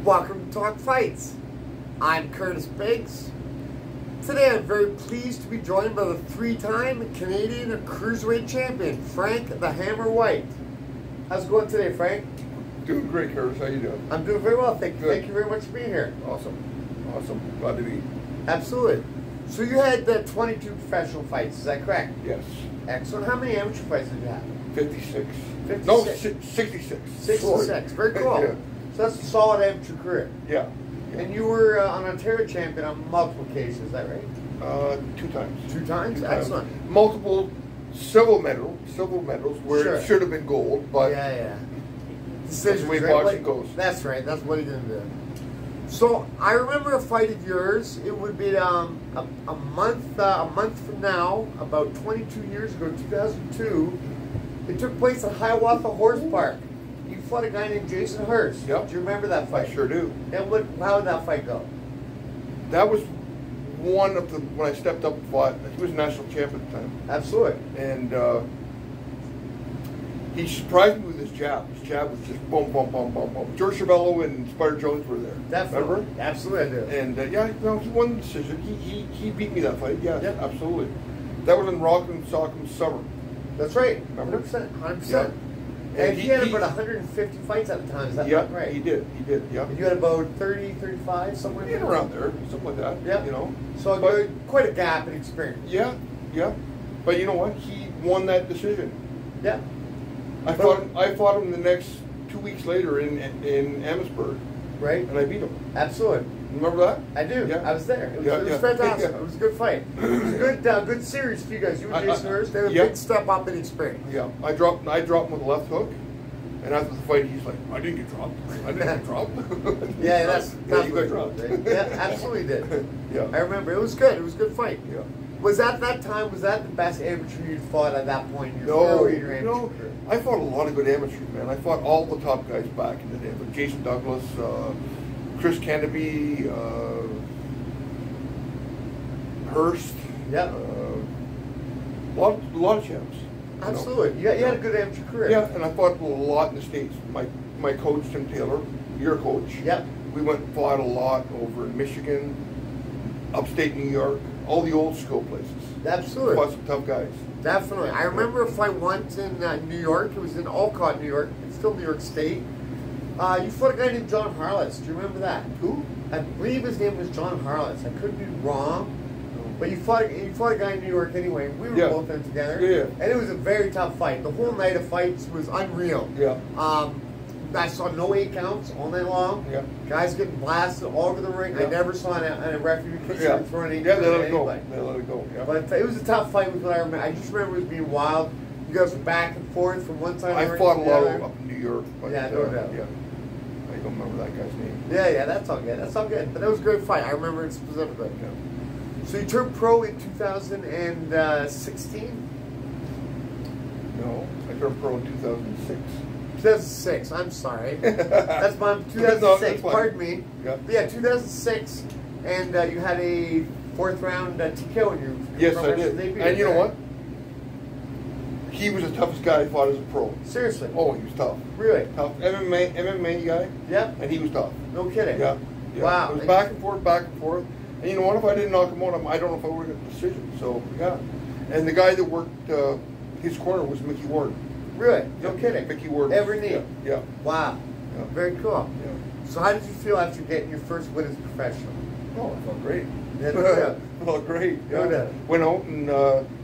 Welcome to Talk Fights. I'm Curtis Biggs. Today I'm very pleased to be joined by the three-time Canadian Cruiserweight Champion, Frank the Hammer White. How's it going today, Frank? Doing great, Curtis. How you doing? I'm doing very well, thank you. Good. Thank you very much for being here. Awesome. Glad to be. Absolutely. So you had 22 professional fights, is that correct? Yes. Excellent. How many amateur fights did you have? 56. 56. No, 66. 66. Very cool. Yeah. So that's a solid amateur career. Yeah. And you were an Ontario champion on multiple occasions, is that right? 2 times. 2 times? Excellent. Multiple silver medals where Sure. it should have been gold, but yeah. that's the way right? boxing goes. That's right. That's what he didn't do. So I remember a fight of yours. It would be a month from now, about 22 years ago, 2002. It took place at Hiawatha Horse Park. You fought a guy named Jason Hurst. Yep. Do you remember that fight? I sure do. And how did that fight go? That was one of the, when I stepped up and fought, he was national champion at the time. Absolutely. And he surprised me with his jab. His jab was just boom, boom, boom, boom, boom. George Chavello and Spider Jones were there. Definitely. Remember? Absolutely, I do. And he won the decision. He beat me that fight. Yeah, Yep. absolutely. That was in Rockland Sockham's summer. That's right. Remember? 100%. Yeah. And he had about 150 fights at the time. Is that right? He did. Yeah. And you had about 30, 35, somewhere In around there, something like that. Yeah. You know. So quite a gap in experience. Yeah. But you know what? He won that decision. Yeah. I fought him the next 2 weeks later in Amherstburg. Right. And I beat him. Absolutely. Remember that? I do. Yeah. I was there. It was, Yeah, it was yeah. fantastic. Yeah. It was a good fight. It was a good series for you guys. You and Jason Hurst. They were a big step up in experience. Yeah. I dropped him with a left hook. And after the fight, he's like, I didn't get dropped. Yeah, that's you got dropped. Right? Yeah, absolutely did. Yeah. I remember. It was good. It was a good fight. Yeah. Was that time, was that the best amateur you'd fought at that point in your career? No. I fought a lot of good amateurs, man. I fought all the top guys back in the day. Like Jason Douglas, Chris Canterbury, Hurst. Yeah. A lot of champs. Absolutely. You had a good amateur career. Yeah, and I fought a lot in the States. My coach, Tim Taylor, your coach. Yep. We went and fought a lot over in Michigan, upstate New York, all the old school places. Absolutely. Fought some tough guys. Definitely. I remember a fight once in New York. It was in Olcott, New York. It's still New York State. You fought a guy named John Harless. Do you remember that? Who? I believe his name was John Harless. I could be wrong. But you fought a guy in New York anyway. We were both in together. Yeah. And it was a very tough fight. The whole night of fights was unreal. Yeah. I saw no 8 counts all night long. Yeah. Guys getting blasted all over the ring. Yeah. I never saw a referee kick for an 8 Yeah, they let to it go. anybody. They let it go. Yeah. But it was a tough fight with what I remember. I just remember it was being wild. You guys were back and forth from one side of the I ring fought to a the lot other. up in New York. But, Yeah, no doubt. Yeah. I don't remember that guy's name. Yeah, that's all good. That's all good. But that was a great fight. I remember it specifically. Yeah. So you turned pro in 2016? No, I turned pro in 2006. 2006, I'm sorry. That's my 2006, No, that's fine. pardon me. Yeah. But yeah, 2006, and you had a 4th round TKO in your Yes, I did. debut. And you know what? He was the toughest guy I fought as a pro. Seriously? Oh, he was tough. Really? Tough. MMA guy. Yep. And he was tough. No kidding? Yeah. Wow. It was back and forth. And you know what? If I didn't knock him out, I don't know if I would have got the decision. So, yeah. And the guy that worked his corner was Mickey Ward. Really? No Yeah, kidding? Mickey Ward. Every knee? Yeah. Wow. Yeah. Very cool. Yeah. So how did you feel after getting your first win as a professional? Oh, I felt great. Yeah, no doubt. Felt great. No doubt. Went out and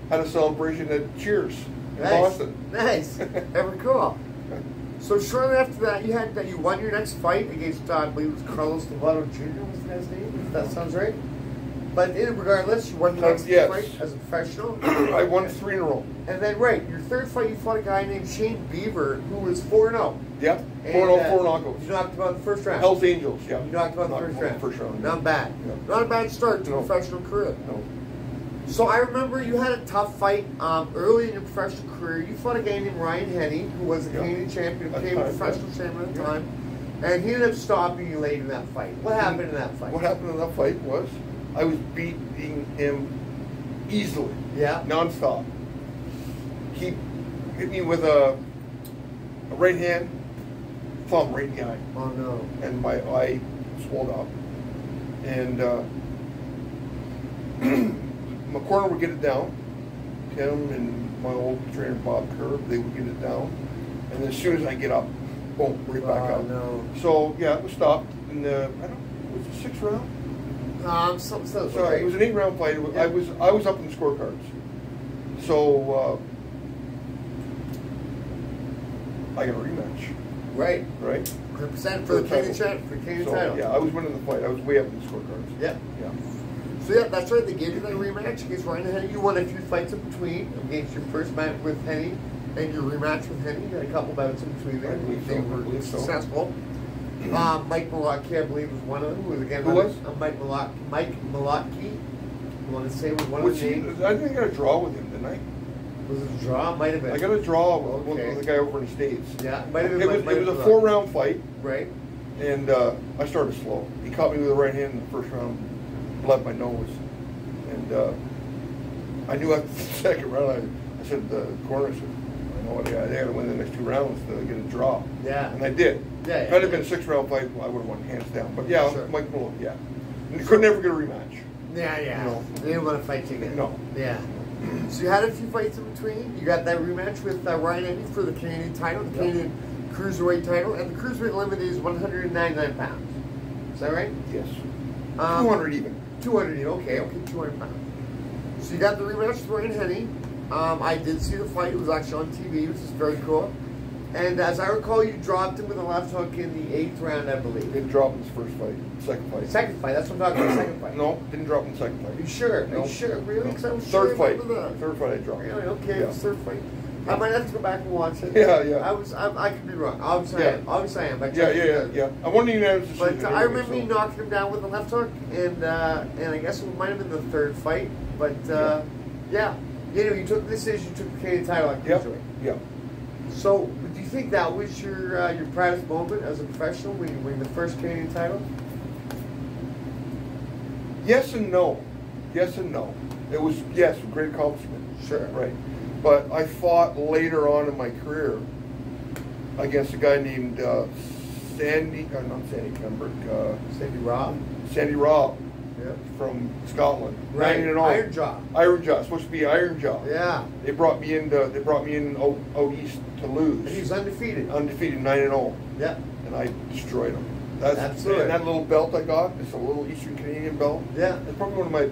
had a celebration at Cheers in Nice. Boston. Nice. Very cool. So shortly after that, you won your next fight against I believe it was Carlos Lovato Jr. was the guy's name, if that sounds right. But regardless, you won the next fight as a professional. I won 3 in a row. And then your third fight, you fought a guy named Shane Beaver, who was 4-0. Yeah, 4-0, 4 knockouts. You knocked him out in the first round. Hell's Angels, yeah. You knocked him out in the first round. Not bad. Yeah. Not a bad start to a professional career. No. So I remember you had a tough fight early in your professional career. You fought a guy named Ryan Henney, who was a Canadian champion, became a professional champion at the time. And he ended up stopping you late in that fight. What happened in that fight? What happened in that fight was I was beating him easily. Yeah. Non-stop. He hit me with a right hand, thumb right in the eye. Oh no. And my eye swelled up. And my corner would get it down. Tim and my old trainer Bob Kerr, they would get it down. And as soon as I get up, boom, right back up. No. So yeah, it was stopped. And I don't know, was it 6th round? Sorry, Sorry, it was an 8-round fight. Yeah. I was up in the scorecards. So I got a rematch. Right. Right? 100% for the Canadian title. Yeah, I was winning the fight. I was way up in the scorecards. Yeah. Yeah. So yeah, that's right. They gave you that rematch against Ryan Henny. You won a few fights in between against your first match with Henny and your rematch with Henny. You had a couple bouts in between there. I believe They so. were successful. Mike Malotki, I believe, was one of them. Who was again? Who was? Mike Malotki. You want to say was one of the names? I think I got a draw with him, didn't I? Was it a draw? Might have been. I got a draw with Okay. the guy over in the States. Yeah, might have been. It was a 4-round fight. Right. And I started slow. He caught me with the right hand in the first round, bled my nose. And I knew after the second round, I said to the corner, I said, I know what they got to win the next 2 rounds to get a draw. Yeah. And I did. Yeah, If it had been a 6-round fight, I would have won hands down. But yeah, Sure. Mike Malone, yeah. And you could never get a rematch. Yeah. No. They didn't want to fight you again. No. Yeah. So you had a few fights in between. You got that rematch with Ryan Henny for the Canadian title, the Canadian Cruiserweight title, and the Cruiserweight limit is 199 pounds. Is that right? Yes. 200 even. 200 even. Okay, 200 pounds. So you got the rematch with Ryan Henny. I did see the fight. It was actually on TV, which is very cool. And as I recall, you dropped him with a left hook in the 8th round, I believe. Didn't drop in his first fight. Second fight. Second fight. That's what I'm talking about. Second fight. No, didn't drop in the second fight. Are you sure? No. Are you sure? Really? No. 'Cause I was sure Third fight. that. Third fight I dropped. Really? Okay. Yeah. It was third fight. I might have to go back and watch it. Yeah. I could be wrong. Obviously, I am. Obviously, I am. Yeah. I won the unanimous decision. But I remember you knocking him down with a left hook, and I guess it might have been the third fight. But yeah, you took the decision. You took the Canadian title at Cruiserweight. Yeah. So, do you think that was your proudest moment as a professional when you win the first Canadian title? Yes and no. Yes and no. It was, yes, a great accomplishment. Sure. Right. But I fought later on in my career against a guy named not Sandy Pembroke. Sandy Robb. Yeah. From Scotland. Right. 9-0. Iron Jaw. Iron Jaw. Supposed to be Iron Jaw. Yeah. They brought me in out east to lose. And he's undefeated. Undefeated, 9-0. Yeah. And I destroyed him. Absolutely. And that little belt I got, it's a little Eastern Canadian belt. Yeah. It's probably one of my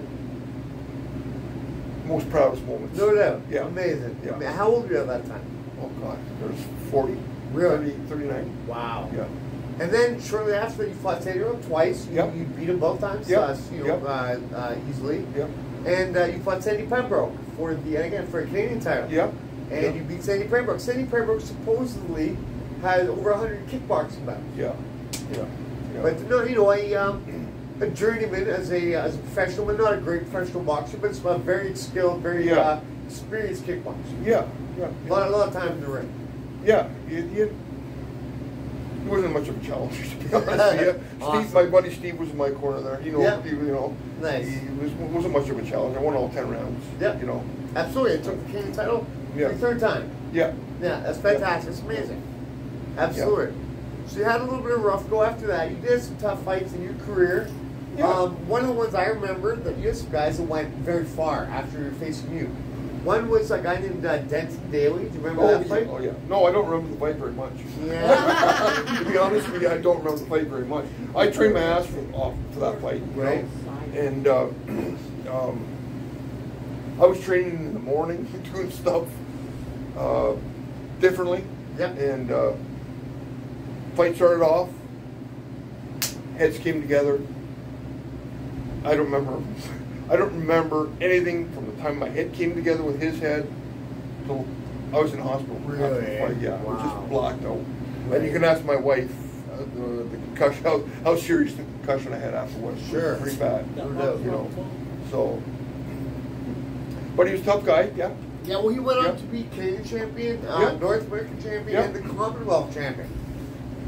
most proudest moments. No doubt. Yeah. Amazing. Yeah. I mean, how old were you at that time? Oh God, there's 40. Really? 39. Wow. Yeah. And then shortly after, you fought Sandy Robb twice. Yep. You beat him both times. Yep. Easily. Yep. And you fought Sandy Pembroke for a Canadian title. Yep. And you beat Sandy Pembroke. Sandy Pembroke supposedly had over 100 kickboxing bouts. Yeah. But no, a journeyman as a professional, but not a great professional boxer, but it's a very skilled, very experienced kickboxer. Yeah. A lot of time in the ring. Yeah. He wasn't much of a challenger, to be honest with you. Awesome. Steve, my buddy Steve was in my corner there. Nice. He wasn't much of a challenger. I won all 10 rounds. Yeah. Absolutely. It took the Canadian title for the third time. Yeah. Yeah, that's fantastic. It's amazing. Absolutely. Yeah. So you had a little bit of a rough go after that. You did some tough fights in your career. Yeah. One of the ones I remember that you had some guys that went very far after facing you. One was a guy named Denton Daly. Do you remember that fight? Oh, yeah. No, I don't remember the fight very much. Yeah. To be honest with you, I don't remember the fight very much. I trained my ass off for that fight. Right. And I was training in the morning, doing stuff differently. Yep. And fight started off. Heads came together. I don't remember anything from the time my head came together with his head till I was in hospital. Really? After the fight. Yeah. Wow. I was just blocked out. Right. And you can ask my wife the concussion, how serious the concussion I had afterwards. Sure. Pretty bad. No. So, but he was a tough guy. Yeah. Yeah, well, he went on to be Canadian champion, North American champion, and the Commonwealth champion.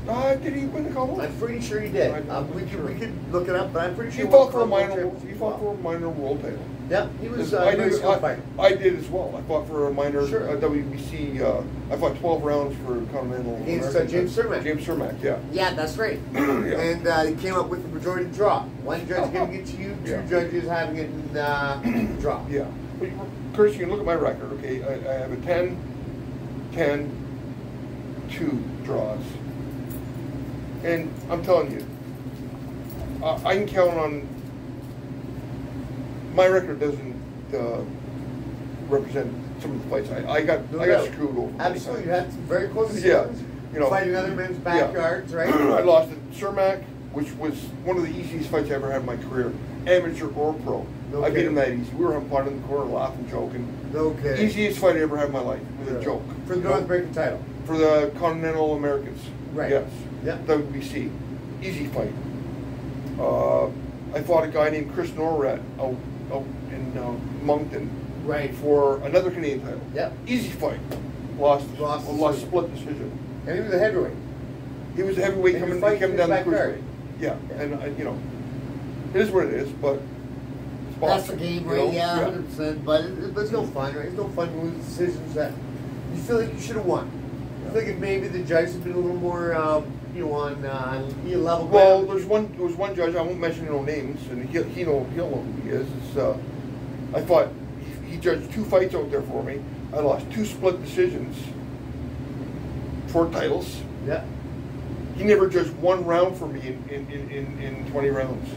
Did he win the Commonwealth? I'm pretty sure he did. We could look it up, but I'm pretty sure He fought for a minor world title. Yeah, he was I a very skilled fighter. I did as well. I fought for a minor Sure. WBC. I fought 12 rounds for Continental. Against James Cermak. James Cermak, yeah. Yeah, that's right. Yeah. And he came up with a majority draw. One judge giving it to you, two Yeah. judges having it in draw. Yeah. But, Chris, you can look at my record, okay? I have a 10, 10, 2 draws. And I'm telling you, I can count on, my record doesn't represent some of the fights. I got screwed over. Absolutely, you had some very close Yeah. decisions. You know, Fighting other men's backyards, right? I lost at Cermak, which was one of the easiest fights I ever had in my career, amateur or pro. No I beat kidding. him that easy. We were having fun in the corner, laughing, joking. No kidding. Easiest fight I ever had in my life. It was a joke. For the North American title. For the Continental Americans. Right. Yes. Yeah. WBC. Easy fight. I fought a guy named Chris Norrat out in Moncton. Right. For another Canadian title. Yep. Easy fight. Lost decision. split decision. And he was a heavyweight. He was a heavyweight And coming you're fighting down the in his backyard. cruiserweight. Yeah. And you know, it is what it is, but it's That's the boxing, game, you right? know? Yeah, 100%. But it's no fun, right? It's no fun to lose decisions that you feel like you should have won. I think if maybe the judge had been a little more, on your level. Well, ground. there was one judge. I won't mention no names, and he'll know who he is. I fought. He judged 2 fights out there for me. I lost 2 split decisions for titles. Yeah. He never judged 1 round for me in 20 rounds.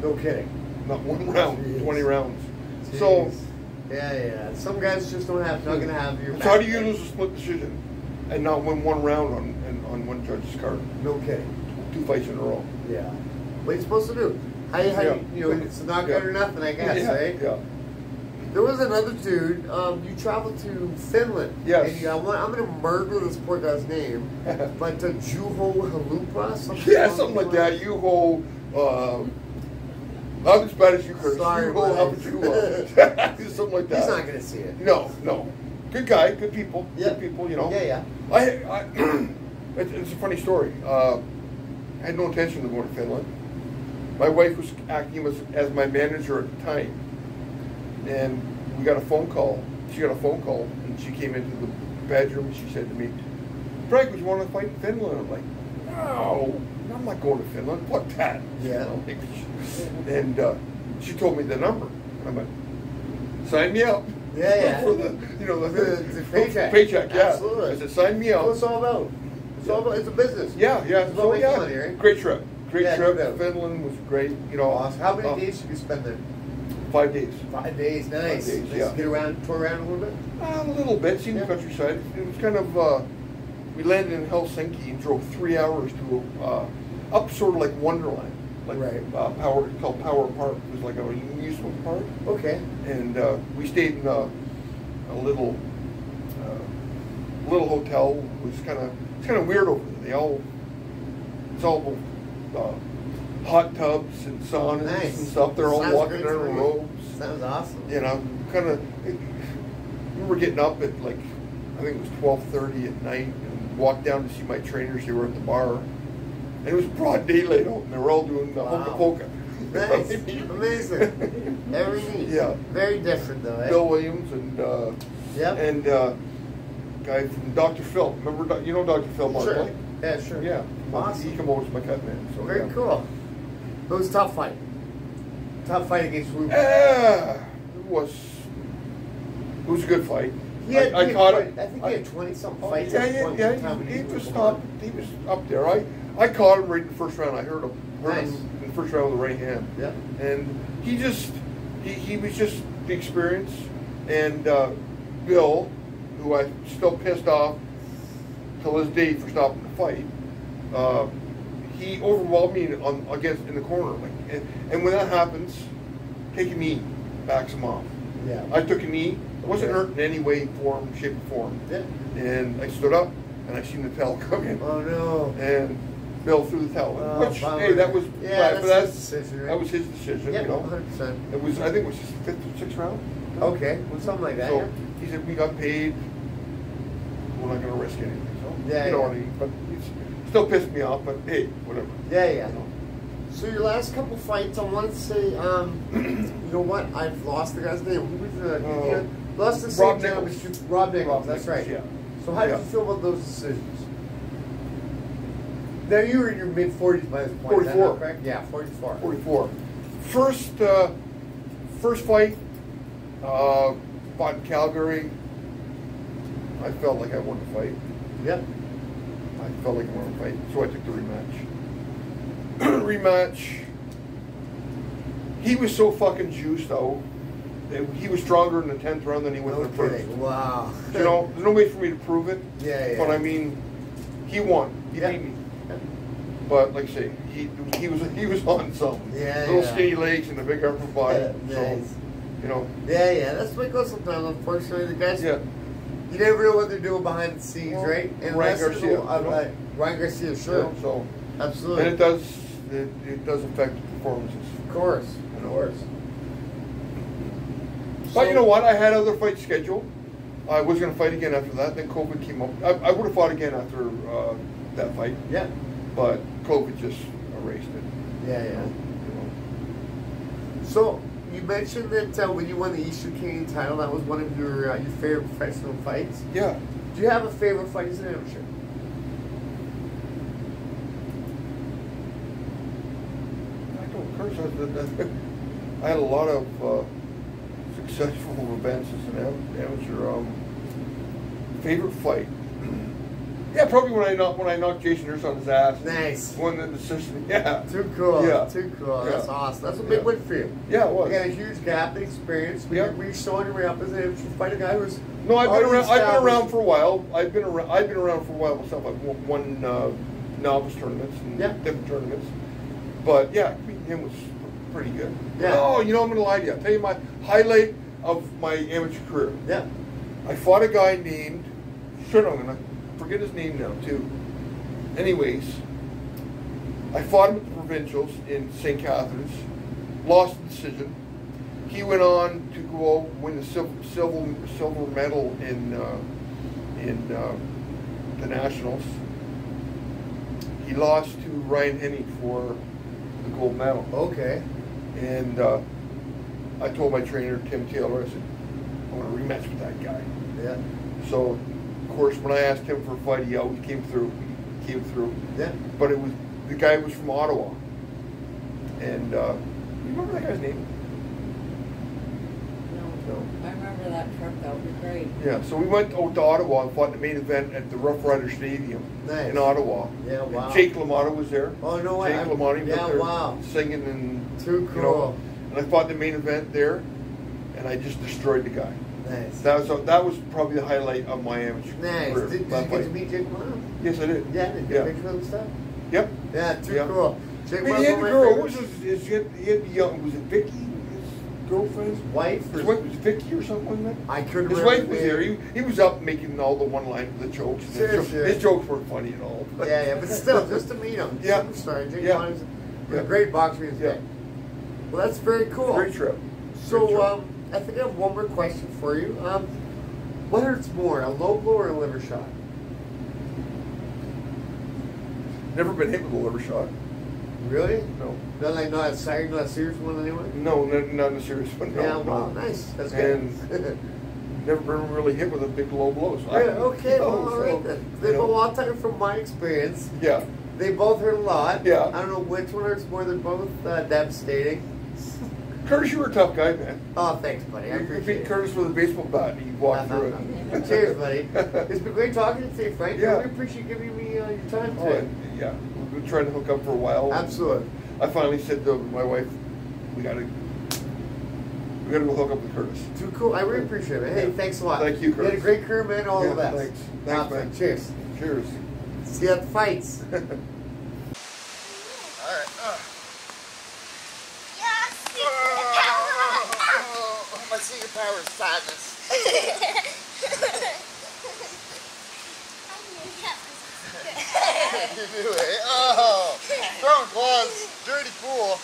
No kidding. Not 1 round, Jeez. 20 rounds. Jeez. So, Yeah. Some guys just not going to have your. so how do you lose a split decision and not win 1 round on one judge's card? No kidding. 2 fights in a row. Yeah. What are you supposed to do? It's a knockout or nothing, I guess, right? Yeah. There was another dude. You traveled to Finland. Yes. And I'm going to murder this poor guy's name, but Juho Halupa, Something like that. Juho. Not as bad as you, Curtis. Sorry, Juho buddy. Halupa. Something like that. He's not going to see it. No. Good guy. Good people. Yeah. Good people. You know. Yeah. It's a funny story. I had no intention of going to Finland. My wife was acting as my manager at the time. And we got a phone call. She got a phone call, and she came into the bedroom and she said to me, "Frank, would you want to fight in Finland?" I'm like, "No, I'm not going to Finland. Fuck that." Yeah. You know? And she told me the number. I went, "Sign me up." Yeah. For the paycheck. Paycheck, yeah. Absolutely. I said, "Sign me up." What's it all about? It's a business. Yeah. It's about So making yeah, money, right? great trip. Great Yeah, trip. no doubt. Finland was great. You know, Awesome. How many days did you spend there? 5 days. 5 days. Nice. 5 days, Nice yeah. to tour around a little bit? A little bit, seen Yeah. the countryside. It was kind of, we landed in Helsinki and drove 3 hours to up sort of like Wonderland, like Right. called Power Park. It was like an amusement park, Okay. and we stayed in a little hotel. It was kind of weird over there. It's all hot tubs and saunas Nice. and stuff. They're all Sounds walking great in to me. robes. Sounds awesome. You know, we were getting up at like, I think it was 12:30 at night, and walked down to see my trainers. They were at the bar, and it was broad daylight out, and they were all doing the Wow. hoka polka. Nice. Amazing. Very neat. Yeah. Very different though, eh? Bill Williams and Yep. and guy from Dr. Phil. Remember, you know Dr. Phil Sure. Markley? Yeah, sure. Yeah. Awesome. He came over as my cut man. So Very yeah. cool. It was a tough fight. Tough fight against Ruben. It was a good fight. I caught it. I think he had 20-something fights. Yeah, at one time. he was up there. I caught him right in the first round. I heard him Nice. in the first round with the right hand. Yeah. And he was just the experience. And Bill, who I'm still pissed off till this day for stopping the fight, he overwhelmed me in the corner. And when that happens, take a knee, backs him off. Yeah. I took a knee. I wasn't Okay. hurt in any way, form, shape, or form. Yeah. And I stood up, and I seen the towel come in. Oh no. And Bill threw the towel in. Oh, Which, bummer. hey, that was Yeah, but that's his decision, right? that was his decision. Yeah, You know, 100%. it was. I think it was his 5th or 6th round. Okay, well, something like that. So Yeah. he said we got paid. We're not going to risk anything. So Yeah, you know yeah. what I mean. But it's still pissed me off. But hey, whatever. Yeah. You know. So your last couple fights, I want to say, you know what? I've lost the guy's name. Who was the lost the same Nichols. Rob Nichols. That's right. Yeah. So how did you feel about those decisions? Now you were in your mid 40s by this point. 44. Is that not correct? Yeah, 44. 44. First fight, fought in Calgary. I felt like I won the fight. Yep. I felt like I won the fight, so I took the rematch. Rematch. He was so fucking juiced though. He was stronger in the 10th round than he was in the first. Wow. You know, there's no way for me to prove it. Yeah. But I mean, he won. He beat me. But like I say, he was on something. Little skinny legs and a big upper body. Nice. So, you know. Yeah. That's what it goes sometimes. Unfortunately, the guys. Yeah. You never know what they're doing behind the scenes, right? And Ryan Garcia. Ryan Garcia, sure. You know, so absolutely. And it does affect the performances. Of course. But you know what? I had other fights scheduled. I was going to fight again after that. Then COVID came up. I would have fought again after that fight. Yeah. But COVID just erased it. Yeah. You know. So you mentioned that when you won the Eastern Canadian title, that was one of your favorite professional fights. Yeah. Do you have a favorite fight as an amateur? I don't curse. I had a lot of successful events as an amateur. Favorite fight? Yeah, probably when I knocked Jason Nurse on his ass. Nice. Won the decision. Yeah. Too cool. Yeah. Too cool. Yeah. That's awesome. That's a big win for you. Yeah, it was. You got a huge gap in experience. We're showing your way up as an amateur fight a guy who's. No, I've been around for a while. I've been around for a while myself. I've won novice tournaments and different tournaments. But yeah, beating him was pretty good. Yeah. Oh, you know, I'm gonna lie to you. I'll tell you my highlight of my amateur career. Yeah. I fought a guy named. I'm gonna forget his name now too. Anyways, I fought him at the provincials in St. Catharines. Lost the decision. He went on to go win the silver medal in the nationals. He lost to Ryan Henney for the gold medal. Okay. And I told my trainer Tim Taylor, I said, I want a rematch with that guy. Yeah. So, of course, when I asked him for a fight, he always came through. He came through. Yeah. But the guy was from Ottawa. And you remember that guy's name? No. I remember that trip. That would be great. Yeah, so we went out to Ottawa and fought the main event at the Rough Rider Stadium in Ottawa. Yeah, wow. And Jake LaMotta was there. Oh, no way. Jake LaMotta was there wow. singing and... Too cool. You know, and I fought the main event there, and I just destroyed the guy. Nice. That was probably the highlight of my amateur career. Did you get to meet Jake LaMotta? Yes, I did. Yeah, did you get a picture of him stuff? Yep. Yeah, too cool. Jake he had a girl. What was his, he had young. Was it Vicky? His girlfriend's wife? His wife was Vicky or something like that? I couldn't remember. His wife was there. He was up making all the one-liners, the jokes. Sure. His jokes weren't funny at all. Yeah, but still, just to meet him. Yeah. Superstar. Jake LaMotta's a great boxer in his day. Well, that's very cool. Great trip. So, I think I have one more question for you. What hurts more, a low blow or a liver shot? Never been hit with a liver shot. Really? No. Not a serious one anyway? No, not a serious one. No, yeah, wow, no. Nice. That's good. And never been really hit with a big low blow. So okay, well, all right then. They've a lot of time from my experience. Yeah. They both hurt a lot. Yeah. I don't know which one hurts more. They're both devastating. Curtis, you were a tough guy, man. Oh, thanks, buddy. I appreciate it. You beat Curtis with a baseball bat and you walked through it. Cheers, buddy. It's been great talking to you today, Frank. Yeah. I really appreciate you giving me your time today. Yeah. We've been trying to hook up for a while. Absolutely. I finally said to my wife, we gotta go hook up with Curtis. Too cool. I really appreciate it. Hey, thanks a lot. Thank you, Curtis. You had a great career, man. All the best. Thanks, man. Cheers. Cheers. See you at the fights. Yes. My secret power is sadness. You knew it. Oh, throwing gloves, dirty pool.